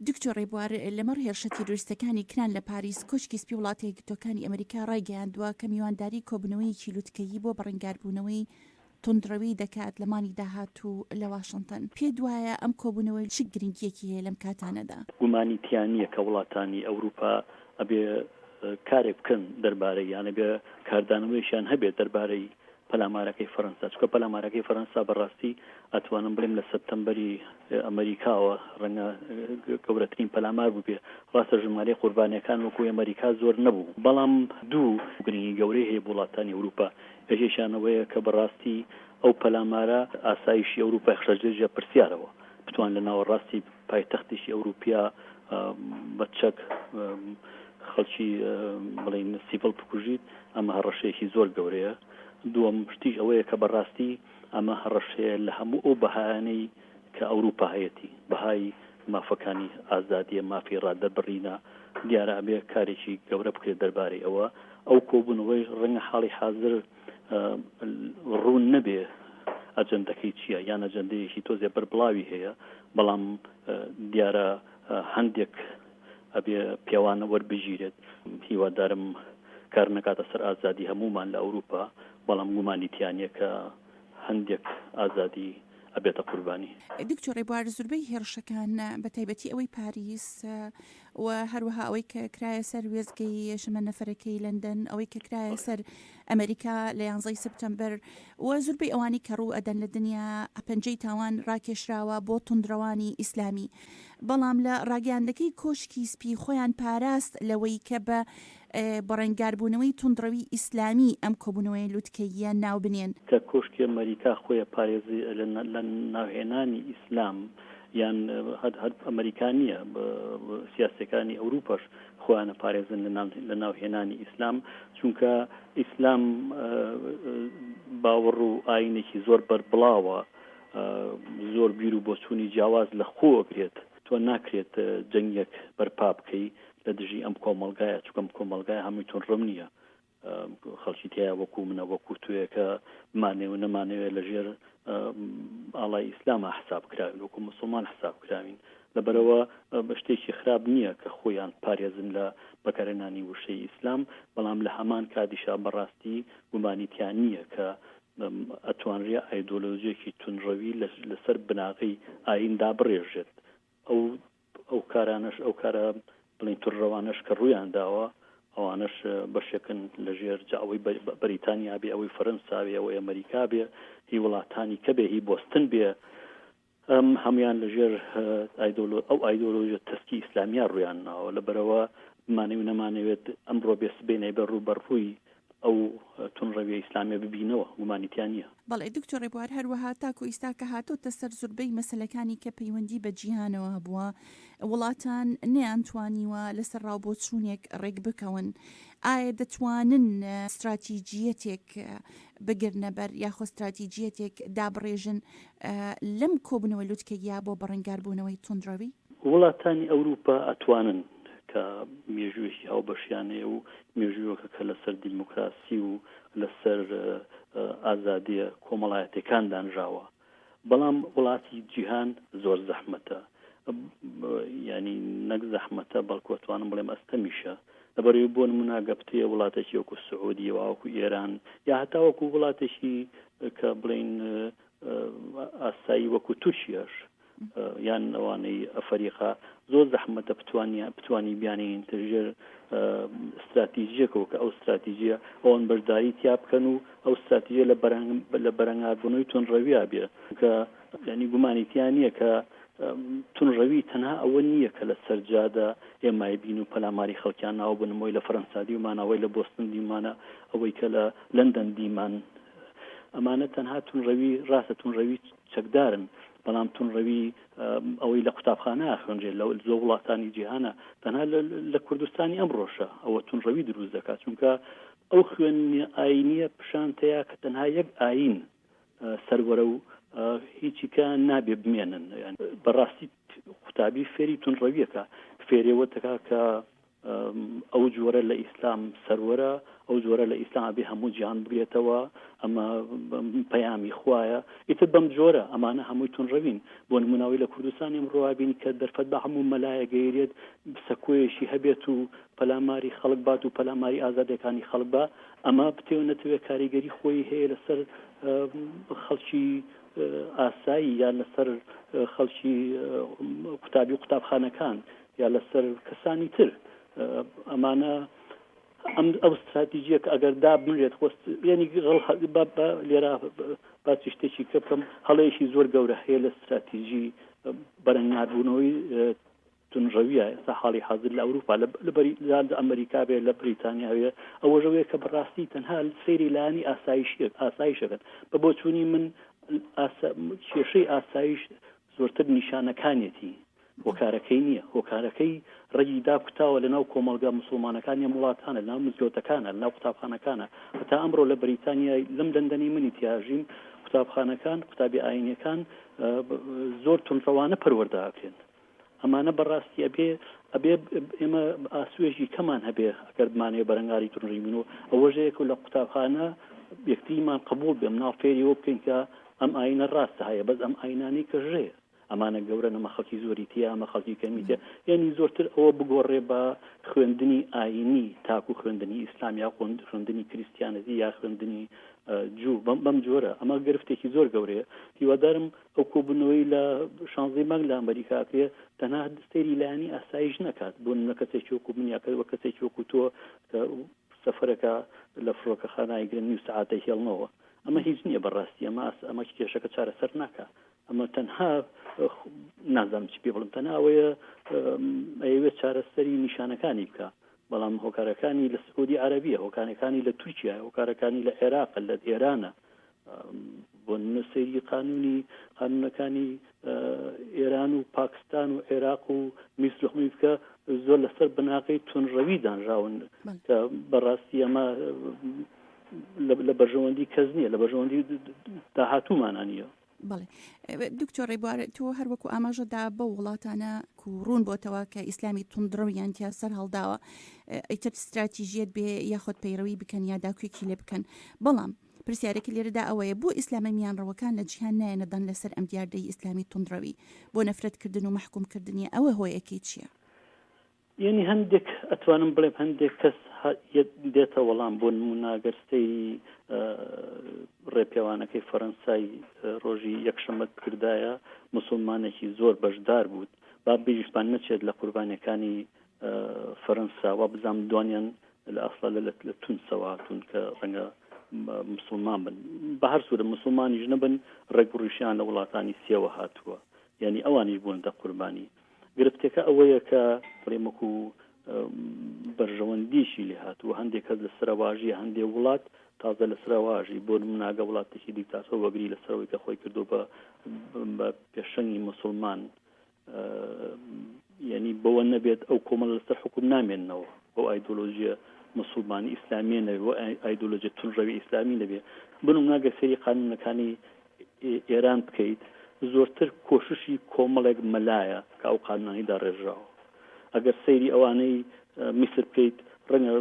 دکتۆر ڕێبوار لەمەڕ هێرشە تیرۆریستەکانی کران لە پاریس کۆچکی سپی وڵاتە یەکگرتووەکانی ئەمریکا ڕایگەیاندووە کە میوانداری کۆبنەوەیەکی لووتکەیی بۆ بەڕێنگاربوونەوەی تندڕەوی دەکات لە مانی داهاتوو لە واشنگتن. پێ دوایە ئەم کۆبوونەوەی چ گرنگیەکی هەیە لەم کاتانەدا؟ گومانی تیانیە کە وڵاتانی ئەوروپا ئەبێ کارێک بکەن دەربارەی یانە بێ کاردانەوەیشیان هەبێت دەربارەی پەلامارەکەی فەرەنسا، چکە پەلامارەکەی فەرەنسا بەڕاستی ئەتوانم بڵێم لە سەپتەمبەری ئەمریکاوە ڕەنگە گەورەترین پەلامار بوو بێ. ڕاستە ژمارەی قوربانیەکان وەکو ئەمریکا زۆر نەبوو، بەڵام دوو گرنگی گەورەی هەیە بۆ وڵاتانی ئەوروپا. یەکێکیانەوەیە کە بەڕاستی ئەو پەلامارە ئاسایشی ئەوروپای خەرجێژە پرسیارەوە بتوان لە ناوەڕاستی پایتەختیشی ئەوروپیا بە چەک خەڵکی بڵین سیڤڵ بکوژیت، ئەمە هەڕەشەیەکی زۆر گەورەیە. دووەم شتیش ئەوەیە کە بەڕاستی ئەمە هەڕەشەیە لە هەموو ئەو بەهایانەی کە ئەوروپا هەیەتی، بەهای مافەکانی ئازادیە، مافی ڕادەبڕینە، دیارە ئەبێ کارێکی گەورە بکرێت دەربارەی ئەوە. ئەو کۆبوونەوەی ڕەنگە حاڵی حاضر ڕوون نەبێ ئەجەندەکەی چییە، یان ئەجەندەیەکی تۆزێ بەربڵاوی هەیە، بەڵام دیارە هەندێک ئەبێ پیاوانە وەربژیرێت. هیوادارم کار نەکاتە سەر ئازادی هەمومان لە ئەوروپا، بەڵام گومانی تیانە کە هەندێک ئازادی ئەبێتە قوربانی. دکتۆر ڕێبوار زۆربەی هێرشەکان بە تایبەتی ئەوەی پاریس و هەروەها ئەوەی کە کرایە سەر وێزگەی شەمە نەفەرەکەی لەندەن، ئەوەی کە کرایە سەر ئەمریکا لە 11 سپتەمبەر و زۆربەی ئەوانی کە ڕوو ئەدەن لە دنیا پەنجەی تاوان ڕاکێشراوە بۆ توندڕەوانی ئیسلامی. بەڵام لە ڕاگەاندەکەی کۆشکی سپی خۆیان پاراست لەوەی کە بە بەڕێنگاربوونەوەی توندڕەوی ئیسلامی ئەم کۆبوونەوەی لووتکەییە ناو بنێن کە کۆشکی ئەمریکا خۆیە پارێزی لە ناوهێنانی ئیسلام، یان هەر ئەمریکانیە سیاسەکانی ئەوروپاش خۆیانە پارێزن لە ناوهێنانی ئیسلام، چونکە ئیسلام باوەڕ و ئاینێکی زۆر بەربڵاوە، زۆر بیر و بۆچوونی جیاواز لە خۆگرێت. تۆ ناکرێت جەنگێک بەرپا بکەی لە دژی ئەم کۆمەڵگایە، چونکە ئەم کۆمەڵگایە هەمووی تونڕەم نییە. خەڵکی تیا وەکو منە وەکو توێ کە مانێ و نەمانەوێت لەژێر ئاڵای ئیسلامە حساب کراوین، وەکو موسڵمان حساب کراوین. لەبەرەوە شتێکی خراپ نییە کە خۆیان پارێزن لە بەکارهێنانی وشەی ئیسلام، بەڵام لە هەمان کاتیشا بەڕاستی گومانیتیان نییە کە ئەتوانرێ ئایدۆلۆژیەکی تونڕەوی لەسەر بناغی ئایندا بڕێژێت. ئەو کارانش ئەو کارە بڵین تونڕەوانش کە ڕوویان داوە، ئەوانش بەشێکن لەژێر ئەوەی بەریتانیا بێ، ئەوەی فەرەنسا بێ، ئەوەی ئەمریکا بێ، هی وڵاتانی کە بێ، هی بۆستن بێ، هەمویان لەژێر ئەو ئایدۆلۆژیە تەسکی ئیسلامیا ڕویان ناوە. لەبەرەوە مانەوی نەمانەوێت ئەمڕۆ بێسبێنەی بە ڕووبەڕووی ئەو تونڕەوی ئیسلامی ببینەوە، گومانیتیان نییە. بەڵێ دکتۆر ڕێبوار هەروەها تاکو ئیستا کە هاتۆتە سەر زۆربەی مەسەلەکانی کە پەیوەندی بە جیهانەوە هەبووە، وڵاتان نەیانتوانیوە لەسەر ڕاوبۆچوونێک ڕێک بکەون. ئایا دەتوانن استراتیجیەتێک بگرنە بەر یاخۆ استراتیجیەتێک دابڕێژن لەم کۆبوونەوەی لووتکەیە بۆ بەڕێنگاربوونەوەی توندڕەوی؟ وڵاتانی ئەوروپا ئەتوانن کە مێژوویەکی هاوبەشیانەیە و مێژوویەکە کە لەسەر دیموکراسی و لەسەر ئازادیە کۆمەڵایەتەکان دانراوە، بەڵام وڵاتی جیهان زۆر زەحمەتە، ینی نەک زەحمەتە بەڵکو ئەتوانم بڵێم ئەستەمیشە. لەبەرەوەی بۆ نمونە گەپتەیە وڵاتێکی وەکو سعودی وەکو ئێران، یا هەتا وەکو وڵاتێکی کە بڵین ئاسایی وەکو تورکیاش یان ئەوانەی ئەفریقا، زۆر زەحمەتە بتوانی بیانین تژێر استراتیژیەکەوە کە ئەو استراتیژیە ئەوان بەشداری تیا بکەن و ئەو استراتیژیە لە بەرەنگاربوونەوەی تونڕەویە بێ، کە ینی گومانیتیان نییە کە تونڕەوی تەنها ئەوە نییە کە لە سەرجادا ئێمای بین و پەلاماری خەڵکیان ناو بنمەوەی لە فەرەنسا دیمانەوەی لە بۆستن دیمانە، ئەوەی کە لە لەندەن دیمان، ئەمانە تەنها تونڕەوی ڕاستە تونڕەوی چەکدارن، بەڵام تونڕەوی ئەوەی لە قوتابخانە خوێنرێت لە زۆر وڵاتانی جیهانە، تەنها لە کوردستانی ئەمڕۆشە ئەوە تونڕەوی دروست دەکات، چونکە ئەو خوێنی ئاینیە پیشانتەیە کە تەنها یەک ئاین سەروەرە و هیچیکە نابێ بمێنن. بەڕاستی قوتابی فێری تونڕەویەکە، فێرێوە تەکا کە ئەو جۆرە لە ئیسلام سەروەرە، ئەو جۆرە لە ئیسلام بێ هەموو جیهان بگرێتەوە، ئەمە پەیامی خوایە. ئیتر بەم جۆرە ئەمانە هەمووی تونڕەوین. بۆ نموناوی لە کوردستانی ڕۆابین کە دەرفەت بە هەموو مەلایە گەیرێت، سەکۆیەشی هەبێت و پەلاماری خەڵک بات و پەلاماری ئازادەکانی خەڵک بە، ئەمە بتێو نەتوێت کاریگەری خۆی هەیە لەسەر خەڵکی ئاسایی یان لەسەر خەڵکی قوتابی و قوتابخانەکان یا لەسەر کەسانی تر. ئەمانە ئەو استراتیژیە کە ئەگەر دابنرێت ینی لێرە باسی شتێکی کە بکەم، هەڵەیەکی زۆر گەورە هەیە لە استراتیژی بەرەنگاردبوونەوەی تونڕەویە ئێستا حاڵی حاضر لە ئەوروپا لە ئەمریکا بێ لە بریتانیا بێ، ئەوە ژەوەیە کە بەڕاستی تەنها سەیری لایانی ئاسایشەکەن. بە بۆچوونی من کێشەی ئاسایش زۆرتر نیشانەکانێتی هۆکارەکەی نییە. هۆکارەکەی ڕێگی دابکتاوە لە ناو کۆمەلگا مسلمانەکان یا وڵاتانە، لە ناو مزگەوتەکانە، لە ناو قوتابخانەکانە. هەتا ئەمڕۆ لە بریتانیای لەم دەندەنی منی تیاژیم قوتابخانەکان، قوتابی ئاینیەکان زۆر تونڕەوانە پەروەردەکرێن. ئەمانە بەڕاستی ئەبێ ئێمە ئاسوێژی کەمان هەبێ ئەگەر بمانێ بەرەنگاری تونڕی بنەوە. ئەوەژەیەک لە قوتابخانە یەکتیمان قبول بێم ناو فێریەوە بکەین کە ئەم ئاینە ڕاستە هەیە، بەس ئەم ئاینانی کە ژەیە ئەمانە گەورە نەمە خەڵکی زۆری تیا، ئەمە خەڵکی کەمیتە، یعنی زۆرتر ئەوە بگۆڕێ بە خوێندنی ئاینی تاکو خوێندنی ئیسلام یا خوێندنی کریستیانەتی یا خوێندنی جوو بەم جۆرە. ئەمە گرفتێکی زۆر گەورەیە. هیوادارم ئەو کۆبوونەوەی لە 16 مانگ لە ئەمریکاکرێ تەنها سەیری لایانی ئاسایش نەکات بۆ نە کەسێکی وەکو منیاکە وە کەسێکی وەکو تۆ کە سەفەرەکە لە فڕۆکەخانای گرنگی و سەعاتەی هێڵنەوە. ئەمە هیچ نییە بەڕاستی، ئەمە کێشەکە چارەسەر ناکات. ئەمە تەنها نازانم چی پێ بڵم، تەنها ئەوەیە ئەوێت چارەسەری نیشانەکانی بکە. بەڵام هۆکارەکانی لە سعودی عەرەبیە، هۆکارەکانی لە تورکیا، هۆکارەکانی لە عێراق، لە ئێرانە، بۆ سەیری قانونەکانی ئێران و پاکستان و عێراق و میسرخمی بکە زۆر لەسەر بناقی تونڕەوی دانراون کە بەڕاستی ئەمە لە بەرژەوەندی کەس نییە، لە بەرژەوەندی داهاتوومانە نییە. بەڵێ دکتۆر ڕێبوار، تۆ هەروەکو ئاماژەدا بە وڵاتانە کوڕون بۆتەوە کە ئیسلامی توندڕەویان تیا سەر هەڵداوە ئیتر استراتیژیەت بێ یاخۆت پەیڕەوی بکەن یا داکوێکی لێ بکەن. بەڵام پرسیارێکی لێرەدا ئەوەیە بۆ ئیسلامە میانڕەوەکان لە جیهان نایەنەدان لەسەر ئەم دیاردەی ئیسلامی توندڕەوی بۆ نەفرەتکردن و مەحکومکردنی ئەوە هۆیەکەی چییە؟ یعنی هەندێک ئەتوانم بڵێم هەندێک کەس دێتە وەڵام بۆ نموناگەرستەی ڕێپێوانەکەی فەرەنسای ڕۆژی یەکشەممە کردایە مسلمانێکی زۆر بەشدار بوو با بیژبان نەچێت لە قوربانیەکانی فەرەنسا و بزانام دوانیان لە ئەسڵا لە تونسەواتون کە ڕەنگە مسلمان بن، بە هەر سوورە مسلمانیش نەبن، ڕێگڕیشیان لە وڵاتانی سێوە هاتووە، یعنی ئەوانیش بوون دە قوربانی. گرفتەکە ئەوەیە کە فڕێمەک و بەرژەوەندیشی لێ هاتووە، هەندێک کەس لە سەرواژی هەندێک وڵات تازە لە سەرواژی بۆ نموناگە وڵاتێکی دیکتاتۆر وەگری لەسەرەوەی کە خۆی کردو بە پێشەنگی مسلمان، یعنی بەوە نەبێت ئەو کۆمەڵ لەسەر حکوم نامێننەوە بۆ ئایدۆلۆژیە مسلمانی ئیسلامیە نەبێت و ئایدۆلۆژیە تونڕەوی ئیسلامی نەبێت. بنموناگە سەیری قانونەکانی ئێران بکەیت، زۆرتر کۆششی کۆمەڵێک مەلایە کە ئەو قانونانیدا ڕێژراوە. ئەگەر سەیری ئەوانەی میسر بکەیت ڕەنگە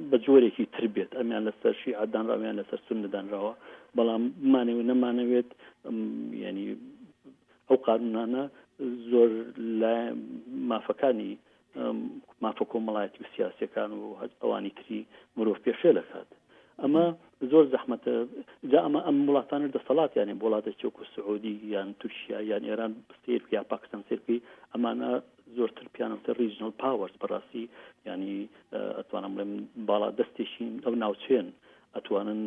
بە جۆرێکی تر بێت، ئەمیان لەسەر شیعە دانراویان لەسەر سونە دانراوە، بەڵام بمانەوێت نەمانەوێت ینی ئەو قانونانە زۆر لای مافەکانی مافە کۆمەڵایەتی و سیاسیەکان و ئەوانی تری مرۆڤ پێشێ دەکات. ئەمە زۆر زەحمەتە. جا ئەم وڵاتانە دەسەڵاتیانێ بۆ وڵاتێکی وەکو سعودی یان تورکیا یان ئێران سیر یا پاکستان سیر بکەی، ئەمانە زۆرتر پیانەتە ریژنەل پاوەرز بەڕاستی، ینی ئەتوانم بڵێم باڵا دەستێکی ئەو ناوچێن، ئەتوانن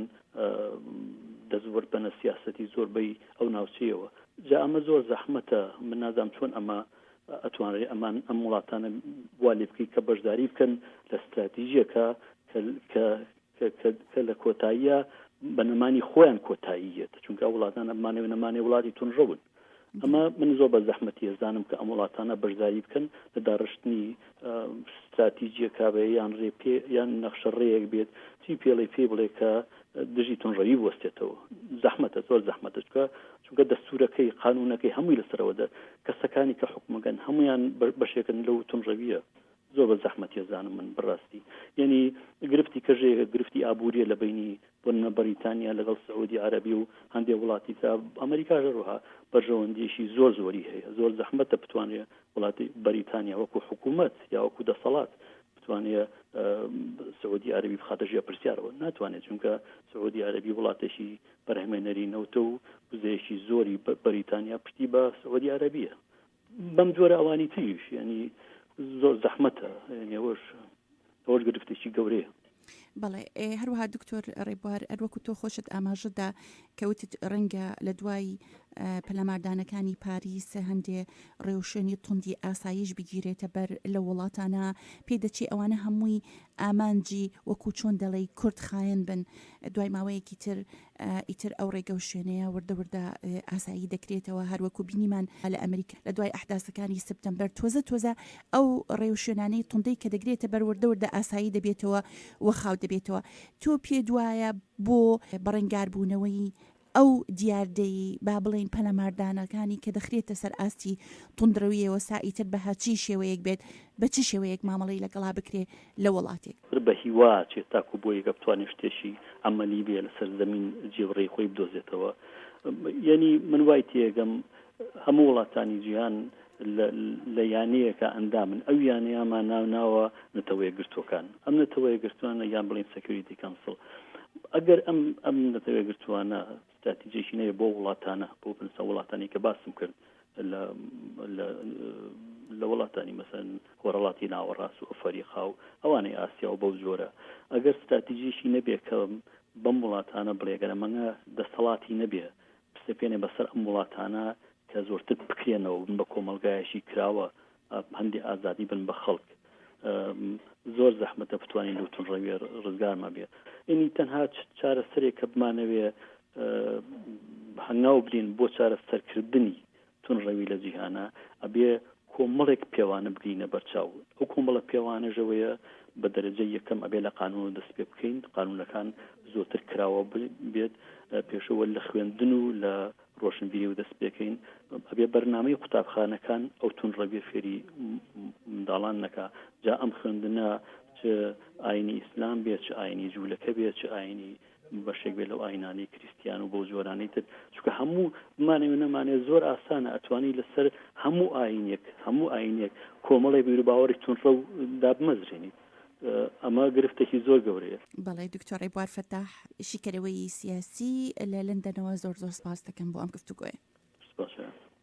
دەستوەرد بەنە سیاسەتی زۆربەی ئەو ناوچەیەوە. جا ئەمە زۆر زەحمەتە، من نازانم چۆن ئەمە ئەتوانێت ئەم وڵاتانە وا لێ بکەی کە بەشداری بکەن لە استراتیژیەکە کە لە کۆتاییە بە نەمانی خۆیان کۆتاییەت، چونکە وڵاتانە بمانێ نەمانێ وڵاتی تونڕەون. ئەمە من زۆر بە زەحمەتی ئەزانم کە ئەم وڵاتانە بەشداری بکەن لە داڕشتنی استراتیژیەکە بێ یان ڕێپێ یان نەخشە ڕێیەک بێت، چی پێڵی پێ بڵێ کە دژی تونڕەوی بوەستێتەوە. زەحمەتە، زۆر زەحمەتە، چونکە دەستورەکەی قانونەکەی هەمووی لەسەرەوەدا، کەسەکانی کە حکومەکەن هەمویان بەشێکن لەو تونڕەویە. زۆر بە زەحمەتی زانم من بڕاستی یعنی گرفتی کەژەیە گرفتی ئابووریە لە بینی بۆنە بەریتانیا لەگەڵ سعودی عەرەبی و هەندێک وڵاتی تا ئەمریکاژە ڕۆها بەرژەوەندیشی زۆری هەیە زۆر زەحمەتە بتوانێت وڵاتی بەریتانیا وەکو حکوومەت یا وەکو دەسەڵات بتوانێت سعودی عەرەبی بخاتە ژێر پرسیارەوە ناتوانێت چونکە سعودی عەرەبی وڵاتێکی بەرهەمهێنەری نەوتە و وزەیەکی زۆری بەریتانیا پشتی بە سعودی عەرەبیە بەم جۆرە ئەوانی تریش ینی زۆر زەحمەتە ئەوەش گرفتێکی گەورەیە. بەڵێ هەروەها دکتۆر ڕێبوار ئەروەکو تۆ خۆشت ئاماژەدا کەوتت ڕەنگە لە دوای پەلەماردانەکانی پاریس هەندێ ڕێوشێنی توندی ئاسایش بگیرێتە بەر لە وڵاتانە پێدەچێ ئەوانە هەمووی ئامانجی وەکو چۆن دەڵێ کورد خاین بن دوای ماوەیەکی تر ئیتر ئەو ڕێگە و شوێنەیە وردە ئاسایی دەکرێتەوە هەروەکو بینیمان لە ئەمریکا لە دوای ئەحداسەکانی سپتەمبەر تۆزە ئەو ڕێوشێنانەی توندەی کە دەگرێتە بەر وردە ئاسایی دەبێتەوە وەخاو دەبێتەوە تۆ پێ دوایە بۆ بەڕێنگاربوونەوەی ئەو دیاردەی با بڵێن پەلەماردانەکانی کە دەخرێتە سەر ئاستی توندڕەویەوە سائیتر بە هەچی شێوەیەک بێت بە چ شێوەیەک مامەڵەی لەگەڵا بکرێ لە وڵاتێک بە هیوا چێت تاکو بۆ یەکە بتوانێت شتێکی ئەمەلی بێ لەسەر زەمین جێڕێی خۆی بدۆزێتەوە یعنی من وای تێگەم هەموو وڵاتانی جیهان لە یانەیەکە ئەندامن ئەو یانەیەمان ناوە نەتەوەیە گرتوەکان ئەم نەتەوەیە گرتوانە یان بڵێن سەکیوریتی کانسڵ ئەگەر ئەم نەتەوەیە گرتوانە استراتیجیەکی نەیە بۆ وڵاتانە بۆ پنسە وڵاتانی کە باسم کرد لە وڵاتانی مەسەن وەڕەڵاتی ناوەڕاست و ئەفریقا و ئەوانەی ئاسیا و بەو جۆرە ئەگەر استراتیجیشی نەبێ کە بەم وڵاتانە بڵێگەرە مەنگە دەسەڵاتی نەبێ پێێنێ بەسەر ئەم وڵاتانە کە زۆرتر بکرێنەوە بن بە کۆمەلگایشی کراوە هەندی ئازادی بن بە خەڵک زۆر زەحمەتە بتوانین لە توندڕەوی ڕزگارمان بێ ئینی تەنها چارەسەرێک کە بمانەوێ هەنگاو برین بۆ چارەسەرکردنی توندڕەوی لە جیهانە ئەبێ کۆمەڵێک پێوانە بگرینە بەرچاو ئەو کۆمەڵە پێوانەژەوەیە بە دەرەجە یەکەم ئەبێ لە قانون دەست پێ بکەین قانونەکان زۆرتر کراوە بێت پێشەوە لە خوێندن و لە ڕۆشنبیری و دەست پێکەین ئەبێ بەرنامەی قوتابخانەکان ئەو توندڕەوی فێری منداڵان نەکا جا ئەم خوێندنە چ ئاینی ئیسلام بێت چ ئاینی جوولەکە بێت چ ئاینی بەشێک بێت لەو ئاینانی کریستیان و بۆ جۆرانەی تر چونکە هەموو بمانەوێ نەمانێ زۆر ئاسانە ئەتوانی لەسەر هەموو ئاینێک کۆمەڵی بیر و باوەڕی توندڕە و دابمەزرێنیت ئەمە گرفتێکی زۆر گەورەیە. بەڵێ دکتۆر ڕێبوار فەتاح شیکەرەوەی سیاسی لە لەندەنەوە زۆر سپاس دەکەم بۆ ئەم گفتوگۆیە.